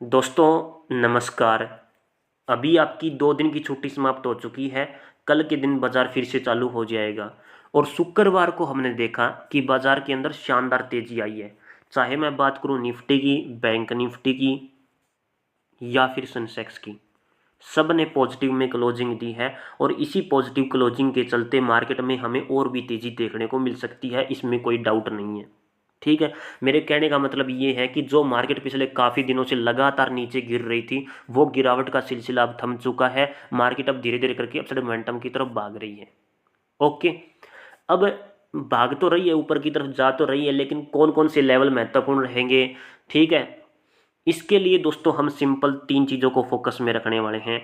दोस्तों नमस्कार। अभी आपकी 2 दिन की छुट्टी समाप्त हो चुकी है। कल के दिन बाज़ार फिर से चालू हो जाएगा और शुक्रवार को हमने देखा कि बाज़ार के अंदर शानदार तेज़ी आई है। चाहे मैं बात करूं निफ्टी की, बैंक निफ्टी की या फिर सेंसेक्स की, सब ने पॉजिटिव में क्लोजिंग दी है और इसी पॉजिटिव क्लोजिंग के चलते मार्केट में हमें और भी तेज़ी देखने को मिल सकती है, इसमें कोई डाउट नहीं है। ठीक है। मेरे कहने का मतलब ये है कि जो मार्केट पिछले काफ़ी दिनों से लगातार नीचे गिर रही थी, वो गिरावट का सिलसिला अब थम चुका है। मार्केट अब धीरे धीरे करके अपसाइड मोमेंटम की तरफ भाग रही है। ओके। अब भाग तो रही है, ऊपर की तरफ जा तो रही है, लेकिन कौन कौन से लेवल महत्वपूर्ण रहेंगे, ठीक है, इसके लिए दोस्तों हम सिंपल 3 चीज़ों को फोकस में रखने वाले हैं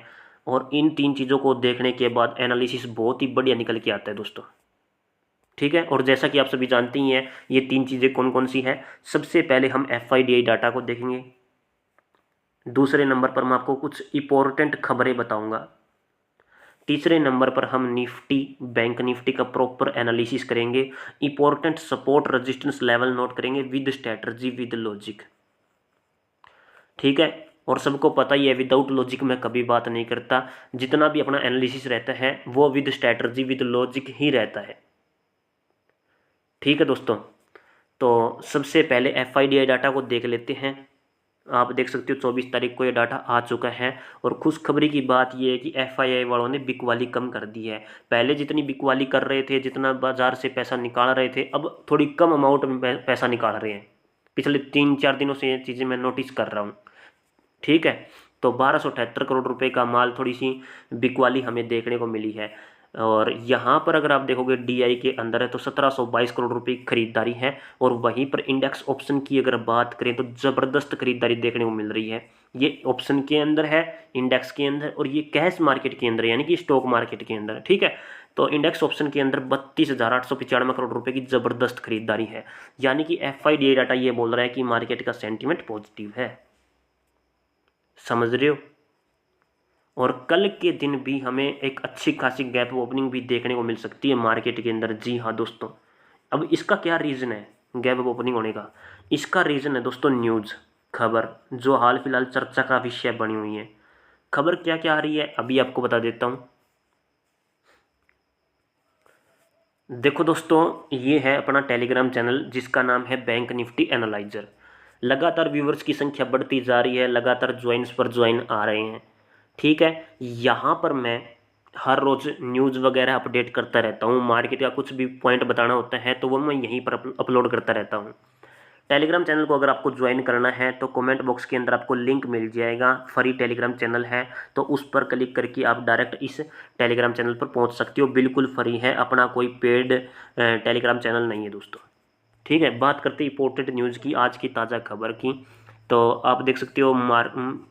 और इन 3 चीज़ों को देखने के बाद एनालिसिस बहुत ही बढ़िया निकल के आता है दोस्तों। ठीक है। और जैसा कि आप सभी जानते ही हैं, ये 3 चीज़ें कौन कौन सी हैं। सबसे पहले हम FIDI डाटा को देखेंगे। दूसरे नंबर पर मैं आपको कुछ इंपॉर्टेंट खबरें बताऊंगा। तीसरे नंबर पर हम निफ्टी, बैंक निफ्टी का प्रॉपर एनालिसिस करेंगे। Important support resistance level note करेंगे विद स्ट्रैटेजी विद लॉजिक। ठीक है। और सबको पता ही है, विदाउट लॉजिक मैं कभी बात नहीं करता। जितना भी अपना एनालिसिस रहता है वो विद स्ट्रैटेजी विद लॉजिक ही रहता है। ठीक है दोस्तों। तो सबसे पहले FIDI डाटा को देख लेते हैं। आप देख सकते हो 24 तारीख को ये डाटा आ चुका है और खुशखबरी की बात ये है कि FII वालों ने बिकवाली कम कर दी है। पहले जितनी बिकवाली कर रहे थे, जितना बाजार से पैसा निकाल रहे थे, अब थोड़ी कम अमाउंट में पैसा निकाल रहे हैं। पिछले 3-4 दिनों से ये चीज़ें मैं नोटिस कर रहा हूँ। ठीक है। तो 1278 करोड़ रुपए का माल, थोड़ी सी बिकवाली हमें देखने को मिली है। और यहाँ पर अगर आप देखोगे DI के अंदर है तो 1722 करोड़ रुपए की खरीदारी है। और वहीं पर इंडेक्स ऑप्शन की अगर बात करें तो ज़बरदस्त खरीदारी देखने को मिल रही है। ये ऑप्शन के अंदर है, इंडेक्स के अंदर, और ये कैश मार्केट के अंदर यानी कि स्टॉक मार्केट के अंदर। ठीक है। तो इंडेक्स ऑप्शन के अंदर 32,895 करोड़ रुपए की ज़बरदस्त खरीदारी है। यानी कि FIDI डाटा ये बोल रहा है कि मार्केट का सेंटिमेंट पॉजिटिव है। समझ रहे हो। और कल के दिन भी हमें एक अच्छी खासी गैप ओपनिंग भी देखने को मिल सकती है मार्केट के अंदर। जी हाँ दोस्तों। अब इसका क्या रीज़न है गैप ओपनिंग होने का? इसका रीज़न है दोस्तों न्यूज़, खबर, जो हाल फिलहाल चर्चा का विषय बनी हुई है। खबर क्या क्या आ रही है अभी आपको बता देता हूँ। देखो दोस्तों, ये है अपना टेलीग्राम चैनल जिसका नाम है बैंक निफ्टी एनालाइजर। लगातार व्यूवर्स की संख्या बढ़ती जा रही है, लगातार ज्वाइंस पर ज्वाइन आ रहे हैं। ठीक है। यहाँ पर मैं हर रोज़ न्यूज़ वगैरह अपडेट करता रहता हूँ। मार्केट का कुछ भी पॉइंट बताना होता है तो वो मैं यहीं पर अपलोड करता रहता हूँ। टेलीग्राम चैनल को अगर आपको ज्वाइन करना है तो कमेंट बॉक्स के अंदर आपको लिंक मिल जाएगा। फ्री टेलीग्राम चैनल है, तो उस पर क्लिक करके आप डायरेक्ट इस टेलीग्राम चैनल पर पहुंच सकते हो। बिल्कुल फ्री है, अपना कोई पेड टेलीग्राम चैनल नहीं है दोस्तों। ठीक है। बात करते हैं इंपॉर्टेंट न्यूज़ की, आज की ताज़ा खबर की। तो आप देख सकते हो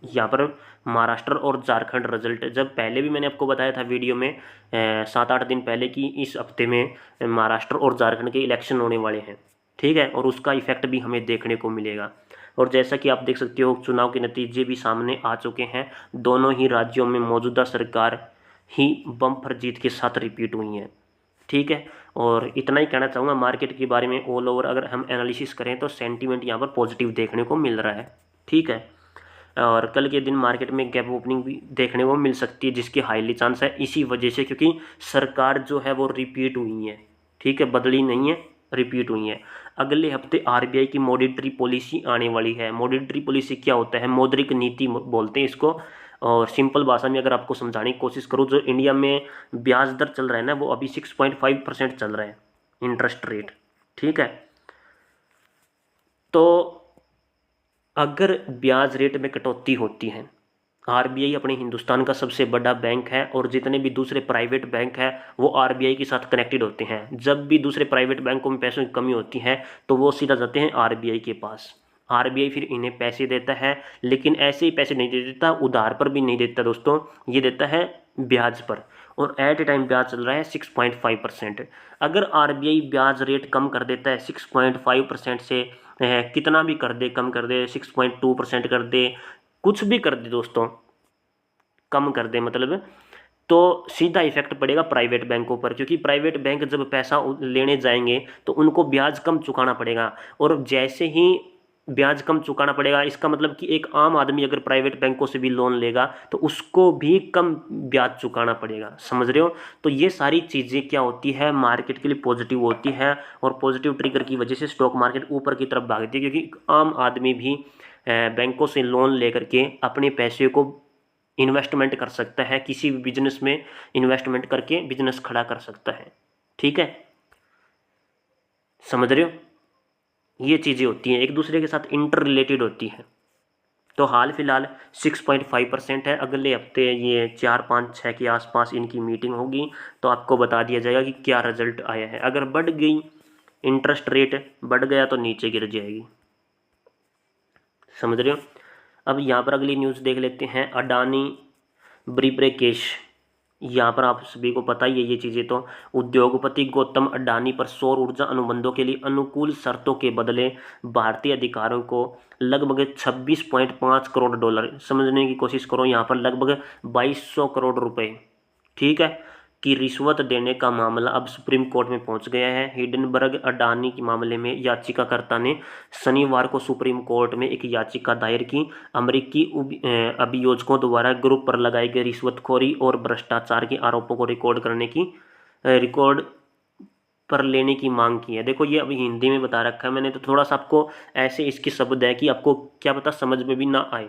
यहाँ पर महाराष्ट्र और झारखंड रिजल्ट, जब पहले भी मैंने आपको बताया था वीडियो में 7-8 दिन पहले कि इस हफ्ते में महाराष्ट्र और झारखंड के इलेक्शन होने वाले हैं। ठीक है। और उसका इफेक्ट भी हमें देखने को मिलेगा। और जैसा कि आप देख सकते हो चुनाव के नतीजे भी सामने आ चुके हैं। दोनों ही राज्यों में मौजूदा सरकार ही बम्पर जीत के साथ रिपीट हुई हैं। ठीक है। और इतना ही कहना चाहूँगा मार्केट के बारे में। ऑल ओवर अगर हम एनालिसिस करें तो सेंटीमेंट यहाँ पर पॉजिटिव देखने को मिल रहा है। ठीक है। और कल के दिन मार्केट में गैप ओपनिंग भी देखने को मिल सकती है, जिसकी हाईली चांस है इसी वजह से, क्योंकि सरकार जो है वो रिपीट हुई है। ठीक है। बदली नहीं है, रिपीट हुई है। अगले हफ्ते RBI की मॉनेटरी पॉलिसी आने वाली है। मॉनेटरी पॉलिसी क्या होता है? मौद्रिक नीति बोलते हैं इसको। और सिंपल भाषा में अगर आपको समझाने की कोशिश करूँ, जो इंडिया में ब्याज दर चल रहा है ना, वो अभी 6.5% चल रहा है, इंटरेस्ट रेट। ठीक है। तो अगर ब्याज रेट में कटौती होती है, RBI अपने हिंदुस्तान का सबसे बड़ा बैंक है और जितने भी दूसरे प्राइवेट बैंक हैं वो RBI के साथ कनेक्टेड होते हैं। जब भी दूसरे प्राइवेट बैंकों में पैसों की कमी होती है तो वो सीधा जाते हैं RBI के पास। RBI फिर इन्हें पैसे देता है, लेकिन ऐसे ही पैसे नहीं दे देता, उधार पर भी नहीं देता दोस्तों, ये देता है ब्याज पर। और एट ए टाइम ब्याज चल रहा है 6.5%। अगर RBI ब्याज रेट कम कर देता है 6.5% से, कितना भी कर दे, कम कर दे, 6.2% कर दे, कुछ भी कर दे दोस्तों, कम कर दे मतलब, तो सीधा इफेक्ट पड़ेगा प्राइवेट बैंकों पर। क्योंकि प्राइवेट बैंक जब पैसा लेने जाएंगे तो उनको ब्याज कम चुकाना पड़ेगा। और जैसे ही ब्याज कम चुकाना पड़ेगा। इसका मतलब कि एक आम आदमी अगर प्राइवेट बैंकों से भी लोन लेगा तो उसको भी कम ब्याज चुकाना पड़ेगा, समझ रहे हो। तो ये सारी चीज़ें क्या होती है, मार्केट के लिए पॉजिटिव होती है, और पॉजिटिव ट्रिगर की वजह से स्टॉक मार्केट ऊपर की तरफ भागती है, क्योंकि आम आदमी भी बैंकों से लोन लेकर के अपने पैसे को इन्वेस्टमेंट कर सकता है, किसी भी बिजनेस में इन्वेस्टमेंट करके बिजनेस खड़ा कर सकता है। ठीक है, समझ रहे हो। ये चीज़ें होती हैं, एक दूसरे के साथ इंटर रिलेटेड होती हैं। तो हाल फिलहाल 6.5% है। अगले हफ्ते ये 4, 5, 6 के आसपास इनकी मीटिंग होगी, तो आपको बता दिया जाएगा कि क्या रिजल्ट आया है। अगर बढ़ गई, इंटरेस्ट रेट बढ़ गया तो नीचे गिर जाएगी, समझ रहे हो। अब यहाँ पर अगली न्यूज़ देख लेते हैं, अडानी ब्रीब्रेकेश। यहाँ पर आप सभी को पता ही है ये चीज़ें। तो उद्योगपति गौतम अडानी पर सौर ऊर्जा अनुबंधों के लिए अनुकूल शर्तों के बदले भारतीय अधिकारियों को लगभग 26.5 करोड़ डॉलर, समझने की कोशिश करो, यहाँ पर लगभग 2200 करोड़ रुपए, ठीक है, की रिश्वत देने का मामला अब सुप्रीम कोर्ट में पहुंच गया है। हिंडनबर्ग अडानी के मामले में याचिकाकर्ता ने शनिवार को सुप्रीम कोर्ट में एक याचिका दायर की। अमेरिकी अभियोजकों द्वारा ग्रुप पर लगाई गई रिश्वतखोरी और भ्रष्टाचार के आरोपों को रिकॉर्ड पर लेने की मांग की है। देखो ये अभी हिंदी में बता रखा है मैंने, तो थोड़ा सा आपको ऐसे इसकी शब्द है कि आपको क्या पता समझ में भी ना आए,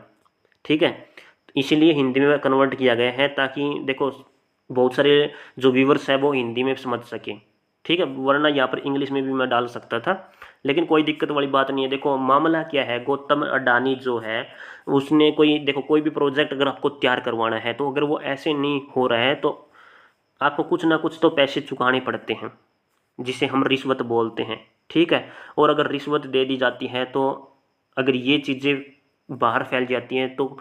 ठीक है, इसीलिए हिंदी में कन्वर्ट किया गया है, ताकि देखो बहुत सारे जो व्यूवर्स है वो हिंदी में समझ सके, ठीक है, वरना यहाँ पर इंग्लिश में भी मैं डाल सकता था, लेकिन कोई दिक्कत वाली बात नहीं है। देखो मामला क्या है, गौतम अडानी जो है उसने कोई, देखो कोई भी प्रोजेक्ट अगर आपको तैयार करवाना है, तो अगर वो ऐसे नहीं हो रहा है तो आपको कुछ ना कुछ तो पैसे चुकाने पड़ते हैं, जिसे हम रिश्वत बोलते हैं, ठीक है। और अगर रिश्वत दे दी जाती है, तो अगर ये चीज़ें बाहर फैल जाती हैं, तो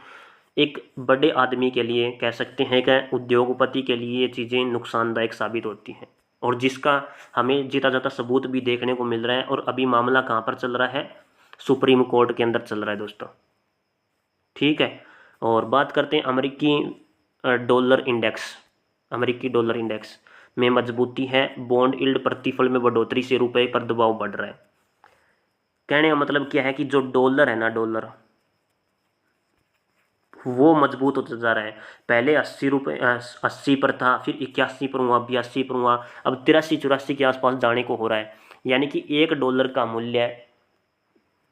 एक बड़े आदमी के लिए, कह सकते हैं कि उद्योगपति के लिए, ये चीज़ें नुकसानदायक साबित होती हैं, और जिसका हमें जीता जाता सबूत भी देखने को मिल रहा है। और अभी मामला कहाँ पर चल रहा है, सुप्रीम कोर्ट के अंदर चल रहा है दोस्तों, ठीक है। और बात करते हैं डॉलर इंडेक्स अमेरिकी डॉलर इंडेक्स में मजबूती है। बॉन्ड यील्ड प्रतिफल में बढ़ोतरी से रुपए पर दबाव बढ़ रहा है। कहने का मतलब क्या है कि जो डॉलर है ना, डॉलर वो मजबूत होता जा रहा है। पहले 80 रुपये 80 पर था, फिर 81 पर हुआ, 82 पर हुआ, अब 83-84 के आसपास जाने को हो रहा है। यानी कि $1 का मूल्य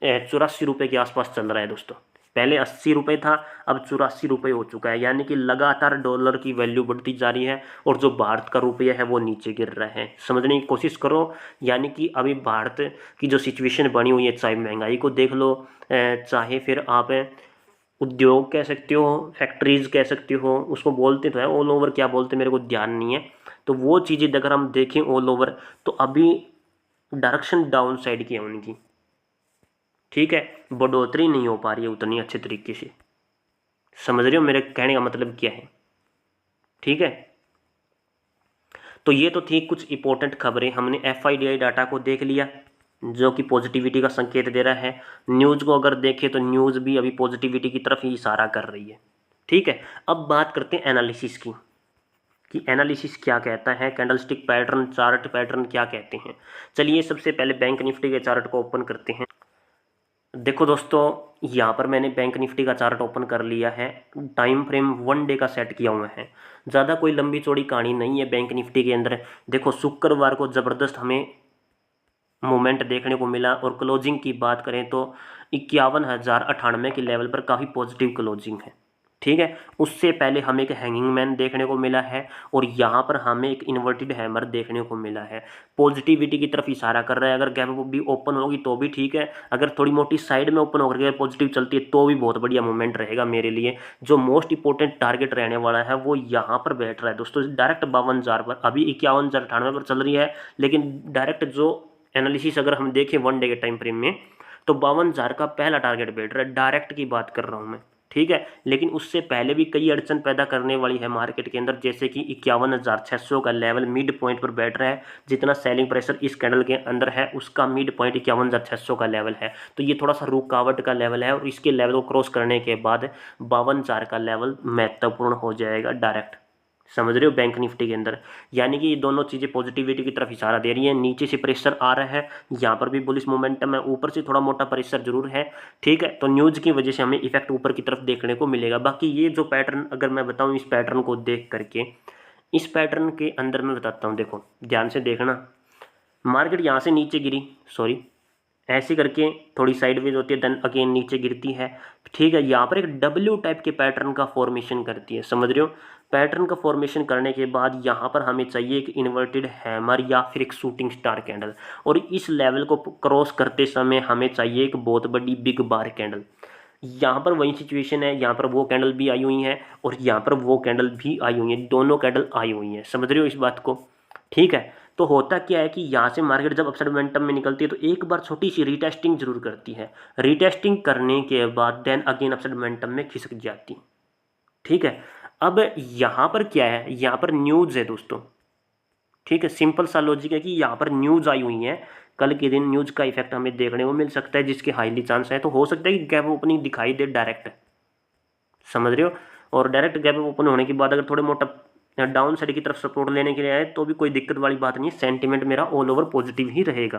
84 रुपये के आसपास चल रहा है दोस्तों। पहले 80 रुपये था, अब 84 रुपये हो चुका है। यानी कि लगातार डॉलर की वैल्यू बढ़ती जा रही है, और जो भारत का रुपया है वो नीचे गिर रहा है। समझने की कोशिश करो। यानी कि अभी भारत की जो सिचुएशन बनी हुई है, चाहे महंगाई को देख लो, चाहे फिर आप उद्योग कह सकते हो, फैक्ट्रीज कह सकते हो, उसको बोलते तो है ऑल ओवर, क्या बोलते मेरे को ध्यान नहीं है। तो वो चीज़ें अगर हम देखें ऑल ओवर, तो अभी डायरेक्शन डाउन साइड की है उनकी, ठीक है, बढ़ोतरी नहीं हो पा रही है उतनी अच्छे तरीके से। समझ रहे हो मेरे कहने का मतलब क्या है, ठीक है। तो ये तो थी कुछ इंपॉर्टेंट खबरें। हमने FIDI डाटा को देख लिया, जो कि पॉजिटिविटी का संकेत दे रहा है। न्यूज़ को अगर देखें तो न्यूज़ भी अभी पॉजिटिविटी की तरफ ही इशारा कर रही है, ठीक है। अब बात करते हैं एनालिसिस की, कि एनालिसिस क्या कहता है, कैंडलस्टिक पैटर्न, चार्ट पैटर्न क्या कहते हैं। चलिए सबसे पहले बैंक निफ्टी के चार्ट को ओपन करते हैं। देखो दोस्तों, यहाँ पर मैंने बैंक निफ्टी का चार्ट ओपन कर लिया है। टाइम फ्रेम 1 डे का सेट किया हुआ है। ज़्यादा कोई लंबी चौड़ी कहानी नहीं है बैंक निफ्टी के अंदर। देखो शुक्रवार को ज़बरदस्त हमें मोमेंट देखने को मिला, और क्लोजिंग की बात करें तो 51,098 के लेवल पर काफ़ी पॉजिटिव क्लोजिंग है, ठीक है। उससे पहले हमें एक हैंगिंग मैन देखने को मिला है, और यहाँ पर हमें एक इन्वर्टेड हैमर देखने को मिला है। पॉजिटिविटी की तरफ इशारा कर रहा है। अगर गैप भी ओपन होगी तो भी ठीक है, अगर थोड़ी मोटी साइड में ओपन होकर के पॉजिटिव चलती है तो भी बहुत बढ़िया मूवमेंट रहेगा मेरे लिए। जो मोस्ट इंपॉर्टेंट टारगेट रहने वाला है वो यहाँ पर बैठ रहा है दोस्तों, डायरेक्ट 52,000 पर। अभी 51,098 पर चल रही है, लेकिन डायरेक्ट जो एनालिसिस अगर हम देखें 1 डे के टाइम फ्रेम में, तो 52,000 का पहला टारगेट बैठ रहा है। डायरेक्ट की बात कर रहा हूँ मैं, ठीक है। लेकिन उससे पहले भी कई अड़चन पैदा करने वाली है मार्केट के अंदर, जैसे कि 51,600 का लेवल मिड पॉइंट पर बैठ रहा है। जितना सेलिंग प्रेशर इस कैंडल के अंदर है, उसका मिड पॉइंट 51,600 का लेवल है। तो ये थोड़ा सा रुकावट का लेवल है, और इसके लेवल को क्रॉस करने के बाद 52,000 का लेवल महत्वपूर्ण हो जाएगा डायरेक्ट, समझ रहे हो, बैंक निफ्टी के अंदर। यानी कि ये दोनों चीज़ें पॉजिटिविटी की तरफ इशारा दे रही हैं। नीचे से प्रेशर आ रहा है, यहाँ पर भी बुलिश मोमेंटम है, ऊपर से थोड़ा मोटा प्रेशर जरूर है, ठीक है। तो न्यूज़ की वजह से हमें इफेक्ट ऊपर की तरफ देखने को मिलेगा। बाकी ये जो पैटर्न अगर मैं बताऊँ, इस पैटर्न को देख करके, इस पैटर्न के अंदर मैं बताता हूँ, देखो ध्यान से देखना। मार्केट यहाँ से नीचे गिरी, सॉरी ऐसे करके थोड़ी साइडवेज होती है, देन अगेन नीचे गिरती है, ठीक है। यहाँ पर एक डब्ल्यू टाइप के पैटर्न का फॉर्मेशन करती है, समझ रहे हो। पैटर्न का फॉर्मेशन करने के बाद यहाँ पर हमें चाहिए एक इन्वर्टेड हैमर या फिर एक शूटिंग स्टार कैंडल, और इस लेवल को क्रॉस करते समय हमें चाहिए एक बहुत बड़ी बिग बार कैंडल। यहाँ पर वही सिचुएशन है, यहाँ पर वो कैंडल भी आई हुई है और यहाँ पर वो कैंडल भी आई हुई है, दोनों कैंडल आई हुई हैं, समझ रहे हो इस बात को, ठीक है। तो होता क्या है कि यहाँ से मार्केट जब अपसाइड मोमेंटम में निकलती है तो एक बार छोटी सी रीटेस्टिंग जरूर करती है, रीटेस्टिंग करने के बाद देन अगेन अपसाइड मोमेंटम में खिसक जाती, ठीक है। अब यहाँ पर क्या है, यहाँ पर न्यूज़ है दोस्तों, ठीक है। सिंपल सा लॉजिक है कि यहाँ पर न्यूज़ आई हुई है, कल के दिन न्यूज़ का इफेक्ट हमें देखने को मिल सकता है, जिसके हाईली चांस है। तो हो सकता है कि गैप ओपनिंग दिखाई दे डायरेक्ट, समझ रहे हो। और डायरेक्ट गैप ओपन होने के बाद अगर थोड़े मोटा डाउन साइड की तरफ सपोर्ट लेने के लिए आए तो भी कोई दिक्कत वाली बात नहीं है, सेंटीमेंट मेरा ऑल ओवर पॉजिटिव ही रहेगा,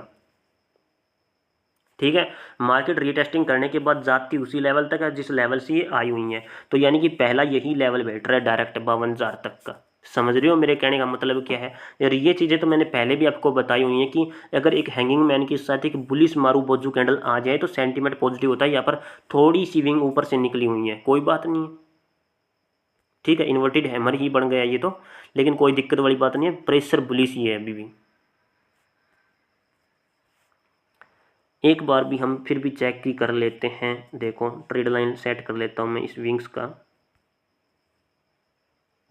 ठीक है। मार्केट रीटेस्टिंग करने के बाद जाती उसी लेवल तक है जिस लेवल से ये आई हुई है, तो यानी कि पहला यही लेवल बैठ रहा है डायरेक्ट 52,000 तक का, समझ रहे हो मेरे कहने का मतलब क्या है। और ये चीज़ें तो मैंने पहले भी आपको बताई हुई हैं कि अगर एक हैंगिंग मैन के साथ एक बुलिश मारू बोजू कैंडल आ जाए तो सेंटीमेंट पॉजिटिव होता है। यहाँ पर थोड़ी सी विंग ऊपर से निकली हुई है, कोई बात नहीं है, ठीक है। इन्वर्टेड हैमर ही बन गया ये तो, लेकिन कोई दिक्कत वाली बात नहीं है, प्रेशर बुलिश ही है अभी भी। एक बार भी हम फिर भी चेक की कर लेते हैं, देखो ट्रेड लाइन सेट कर लेता हूँ मैं इस विंग्स का,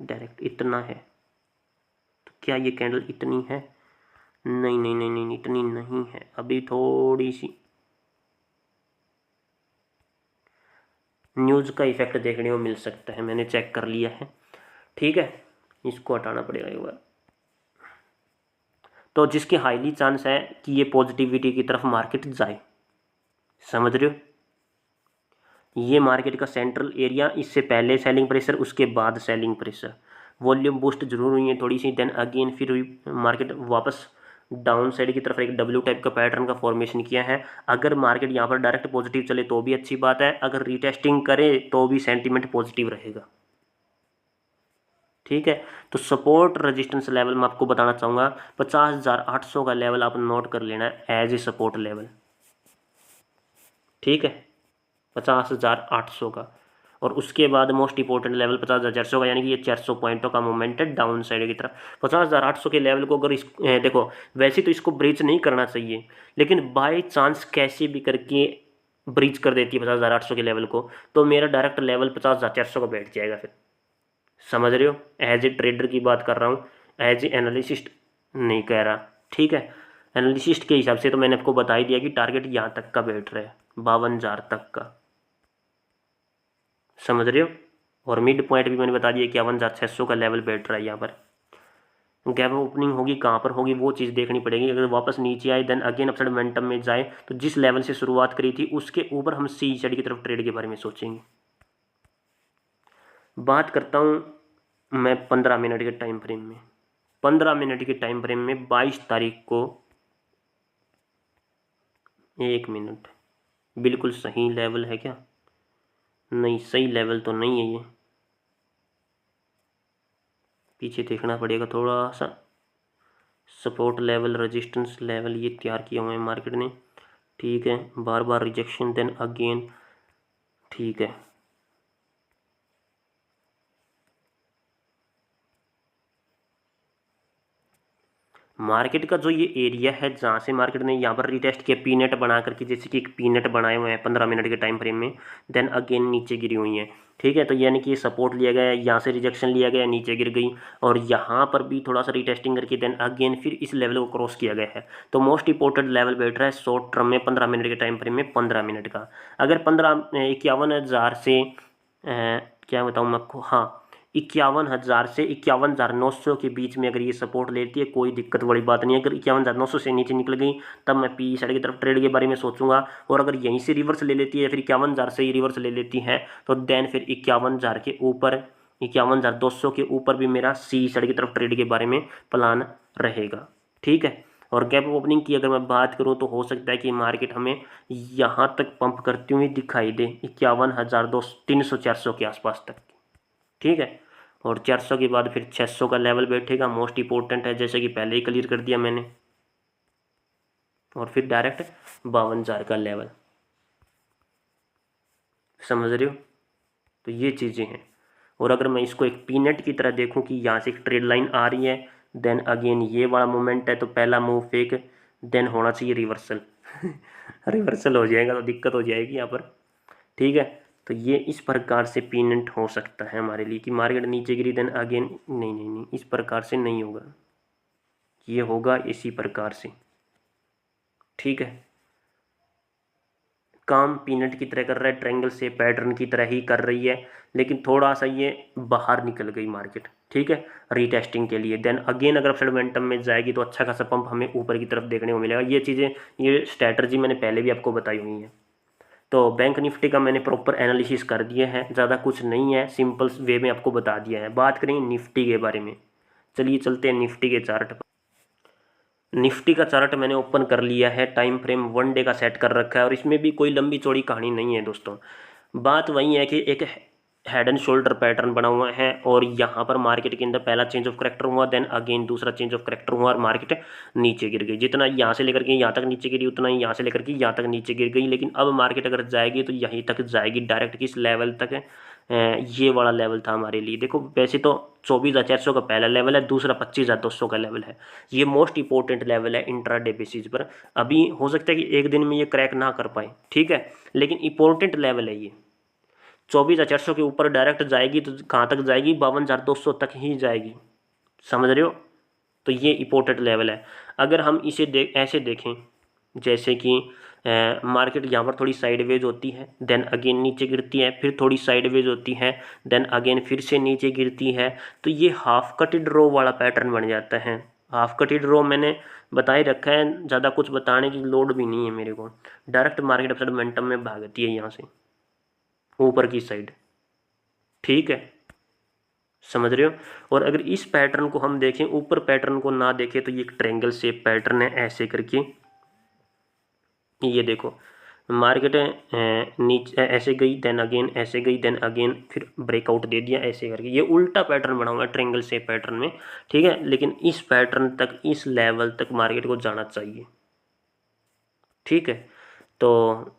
डायरेक्ट इतना है, तो क्या ये कैंडल इतनी है, नहीं नहीं नहीं नहीं इतनी नहीं है, अभी थोड़ी सी न्यूज़ का इफेक्ट देखने को मिल सकता है, मैंने चेक कर लिया है, ठीक है। इसको हटाना पड़ेगा एक बार, तो जिसके हाईली चांस है कि ये पॉजिटिविटी की तरफ मार्केट जाए, समझ रहे हो। ये मार्केट का सेंट्रल एरिया, इससे पहले सेलिंग प्रेशर, उसके बाद सेलिंग प्रेशर, वॉल्यूम बूस्ट जरूर हुई है थोड़ी सी, देन अगेन फिर मार्केट वापस डाउन साइड की तरफ एक डब्ल्यू टाइप का पैटर्न का फॉर्मेशन किया है। अगर मार्केट यहाँ पर डायरेक्ट पॉजिटिव चले तो भी अच्छी बात है, अगर रीटेस्टिंग करे तो भी सेंटीमेंट पॉजिटिव रहेगा, ठीक है। तो सपोर्ट रेजिस्टेंस लेवल मैं आपको बताना चाहूँगा, 50,800 का लेवल आप नोट कर लेना एज ए सपोर्ट लेवल, ठीक है, 50,800 का। और उसके बाद मोस्ट इंपॉर्टेंट लेवल 50,400 का, यानी कि ये 400 पॉइंटों का मूवमेंट है डाउन साइड की तरफ। 50,800 के लेवल को अगर देखो वैसे तो इसको ब्रीच नहीं करना चाहिए, लेकिन बाय चांस कैसे भी करके ब्रीच कर देती है 50,800 के लेवल को, तो मेरा डायरेक्ट लेवल 50,400 का बैठ जाएगा फिर, समझ रहे हो। एज ए ट्रेडर की बात कर रहा हूँ, एज ए एनालिसिस्ट नहीं कह रहा, ठीक है। एनालिसिस्ट के हिसाब से तो मैंने आपको बता ही दिया कि टारगेट यहाँ तक का बैठ रहा है, 52,000 तक का, समझ रहे हो। और मिड पॉइंट भी मैंने बता दिया 51,600 का लेवल बैठ रहा है। यहाँ पर गैप ओपनिंग होगी कहाँ पर होगी वो चीज़ देखनी पड़ेगी। अगर वापस नीचे आए देन अगेन अपसाइड मोमेंटम में जाए तो जिस लेवल से शुरुआत करी थी उसके ऊपर हम सी साइड की तरफ ट्रेड के बारे में सोचेंगे। बात करता हूँ मैं 15 मिनट के टाइम फ्रेम में, 15 मिनट के टाइम फ्रेम में 22 तारीख को, एक मिनट, बिल्कुल सही लेवल है क्या, नहीं सही लेवल तो नहीं है ये, पीछे देखना पड़ेगा थोड़ा सा। सपोर्ट लेवल रेजिस्टेंस लेवल ये तैयार किया हुआ है मार्केट ने, ठीक है। बार बार रिजेक्शन देन अगेन, ठीक है। मार्केट का जो ये एरिया है जहाँ से मार्केट ने यहाँ पर रिटेस्ट किया पीनेट बना करके, जैसे कि एक पीनेट बनाए हुए हैं 15 मिनट के टाइम फ्रेम में, देन अगेन नीचे गिरी हुई है, ठीक है। तो यानी कि ये सपोर्ट लिया गया, यहाँ से रिजेक्शन लिया गया, नीचे गिर गई, और यहाँ पर भी थोड़ा सा रिटेस्टिंग करके देन अगेन फिर इस लेवल को क्रॉस किया गया है। तो मोस्ट इंपॉर्टेंट लेवल बैठ रहा है शॉर्ट टर्म में 15 मिनट के टाइम फ्रेम में, 15 मिनट का। अगर 51,000 से क्या बताऊँ मैं आपको, हाँ 51,000 से 51,900 के बीच में अगर ये सपोर्ट लेती है कोई दिक्कत वाली बात नहीं है। अगर 51,900 से नीचे निकल गई तब मैं पी साइड की तरफ ट्रेड के बारे में सोचूंगा, और अगर यहीं से रिवर्स ले लेती है फिर 51,000 से ही रिवर्स ले लेती है तो देन फिर 51,000 के ऊपर 51,200 के ऊपर भी मेरा सी साइड की तरफ ट्रेड के बारे में प्लान रहेगा। ठीक है, और गैप ओपनिंग की अगर मैं बात करूं तो हो सकता है कि मार्केट हमें यहां तक पंप करती हुई दिखाई दे 51,300 400 के आसपास तक। ठीक है, और 400 के बाद फिर 600 का लेवल बैठेगा, मोस्ट इंपॉर्टेंट है, जैसे कि पहले ही क्लियर कर दिया मैंने। और फिर डायरेक्ट 52,000 का लेवल, समझ रहे हो। तो ये चीज़ें हैं। और अगर मैं इसको एक पीनट की तरह देखूं कि यहाँ से एक ट्रेड लाइन आ रही है, देन अगेन ये बड़ा मोमेंट है, तो पहला मूव फेक, देन होना चाहिए रिवर्सल रिवर्सल हो जाएगा तो दिक्कत हो जाएगी यहाँ पर। ठीक है, तो ये इस प्रकार से पीनट हो सकता है हमारे लिए कि मार्केट नीचे गिरी देन अगेन, नहीं, इस प्रकार से नहीं होगा, ये होगा इसी प्रकार से। ठीक है, काम पीनट की तरह कर रहा है, ट्रायंगल से पैटर्न की तरह ही कर रही है, लेकिन थोड़ा सा ये बाहर निकल गई मार्केट। ठीक है, रीटेस्टिंग के लिए, देन अगेन अगर अपसाइड मोमेंटम में जाएगी तो अच्छा खासा पंप हमें ऊपर की तरफ देखने को मिलेगा। ये चीज़ें, ये स्ट्रैटेजी मैंने पहले भी आपको बताई हुई है। तो बैंक निफ्टी का मैंने प्रॉपर एनालिसिस कर दिया है, ज़्यादा कुछ नहीं है, सिंपल वे में आपको बता दिया है। बात करेंगे निफ्टी के बारे में, चलिए चलते हैं निफ्टी के चार्ट पर। निफ्टी का चार्ट मैंने ओपन कर लिया है, टाइम फ्रेम 1 डे का सेट कर रखा है, और इसमें भी कोई लंबी चौड़ी कहानी नहीं है दोस्तों। बात वही है कि एक हेड एंड शोल्डर पैटर्न बना हुआ है, और यहाँ पर मार्केट के अंदर पहला चेंज ऑफ करेक्टर हुआ, देन अगेन दूसरा चेंज ऑफ करेक्टर हुआ, और मार्केट नीचे गिर गई। जितना यहाँ से लेकर के यहाँ तक नीचे गिरी, उतना ही यहाँ से लेकर के यहाँ तक नीचे गिर गई। लेकिन अब मार्केट अगर जाएगी तो यहीं तक जाएगी डायरेक्ट, किस लेवल तक, ये वाला लेवल था हमारे लिए। देखो वैसे तो 24,400 का पहला लेवल है, दूसरा 25,200 का लेवल है। ये मोस्ट इंपॉर्टेंट लेवल है इंट्राडे बेसिस पर। अभी हो सकता है कि एक दिन में ये क्रैक ना कर पाए, ठीक है, लेकिन इंपॉर्टेंट लेवल है ये। 24,400 के ऊपर डायरेक्ट जाएगी तो कहाँ तक जाएगी, 52,200 तक ही जाएगी, समझ रहे हो। तो ये इंपॉर्टेंट लेवल है। अगर हम इसे ऐसे देखें, जैसे कि मार्केट यहाँ पर थोड़ी साइडवेज होती है, देन अगेन नीचे गिरती है, फिर थोड़ी साइडवेज होती है, देन अगेन फिर से नीचे गिरती है, तो ये हाफ कटेड रो वाला पैटर्न बन जाता है। हाफ कटेड रो मैंने बता ही रखा है, ज़्यादा कुछ बताने की लोड भी नहीं है मेरे को। डायरेक्ट मार्केट अपसाइड मोमेंटम में भागती है यहाँ से ऊपर की साइड। ठीक है, समझ रहे हो। और अगर इस पैटर्न को हम देखें, ऊपर पैटर्न को ना देखें, तो ये एक ट्रायंगल शेप पैटर्न है ऐसे करके। ये देखो मार्केट नीचे ऐसे गई, देन अगेन ऐसे गई, देन अगेन फिर ब्रेकआउट दे दिया ऐसे करके। ये उल्टा पैटर्न बना हुआ है ट्रायंगल शेप पैटर्न में। ठीक है, लेकिन इस पैटर्न तक, इस लेवल तक मार्केट को जाना चाहिए। ठीक है, तो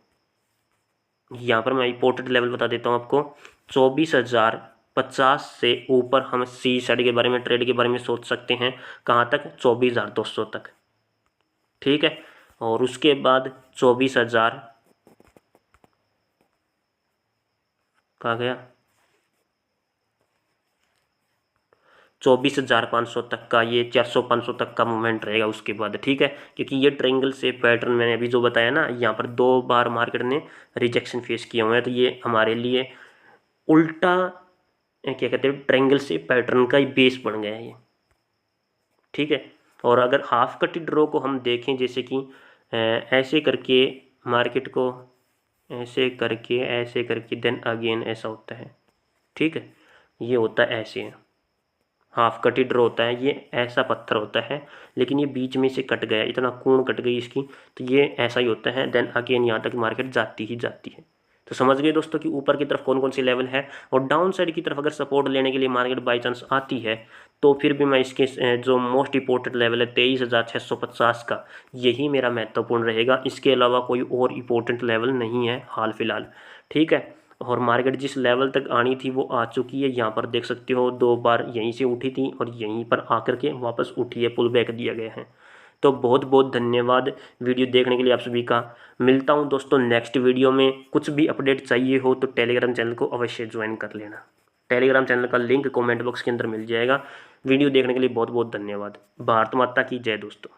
यहाँ पर मैं इंपॉर्टेंट लेवल बता देता हूँ आपको। 24,050 से ऊपर हम सी साइड के बारे में, ट्रेड के बारे में सोच सकते हैं। कहाँ तक, 24,200 तक। ठीक है, और उसके बाद 24,000 कहाँ गया, 24,500 तक का, ये 400-500 तक का मूवमेंट रहेगा उसके बाद। ठीक है, क्योंकि ये ट्रायंगल से पैटर्न मैंने अभी जो बताया ना, यहाँ पर 2 बार मार्केट ने रिजेक्शन फेस किए हुए हैं, तो ये हमारे लिए उल्टा क्या कहते हैं, ट्रायंगल से पैटर्न का ही बेस बन गया है ये। ठीक है, और अगर हाफ कटेड रो को हम देखें, जैसे कि ऐसे करके मार्केट को ऐसे करके देन अगेन ऐसा होता है। ठीक है, ये होता है ऐसे, हाफ कटेड रो होता है, ये ऐसा पत्थर होता है, लेकिन ये बीच में से कट गया, इतना कोण कट गई इसकी, तो ये ऐसा ही होता है। देन अगेन यहाँ तक मार्केट जाती ही जाती है। तो समझ गए दोस्तों कि ऊपर की तरफ कौन कौन सी लेवल है, और डाउन साइड की तरफ अगर सपोर्ट लेने के लिए मार्केट बाई चांस आती है, तो फिर भी मैं इसके जो मोस्ट इंपॉर्टेंट लेवल है 23,650 का, यही मेरा महत्वपूर्ण रहेगा। इसके अलावा कोई और इंपॉर्टेंट लेवल नहीं है हाल फिलहाल। ठीक है, और मार्केट जिस लेवल तक आनी थी वो आ चुकी है। यहाँ पर देख सकते हो 2 बार यहीं से उठी थी, और यहीं पर आकर के वापस उठी है, पुल बैक दिया गया है। तो बहुत बहुत धन्यवाद वीडियो देखने के लिए आप सभी का। मिलता हूँ दोस्तों नेक्स्ट वीडियो में। कुछ भी अपडेट चाहिए हो तो टेलीग्राम चैनल को अवश्य ज्वाइन कर लेना। टेलीग्राम चैनल का लिंक कमेंट बॉक्स के अंदर मिल जाएगा। वीडियो देखने के लिए बहुत बहुत धन्यवाद। भारत माता की जय दोस्तों।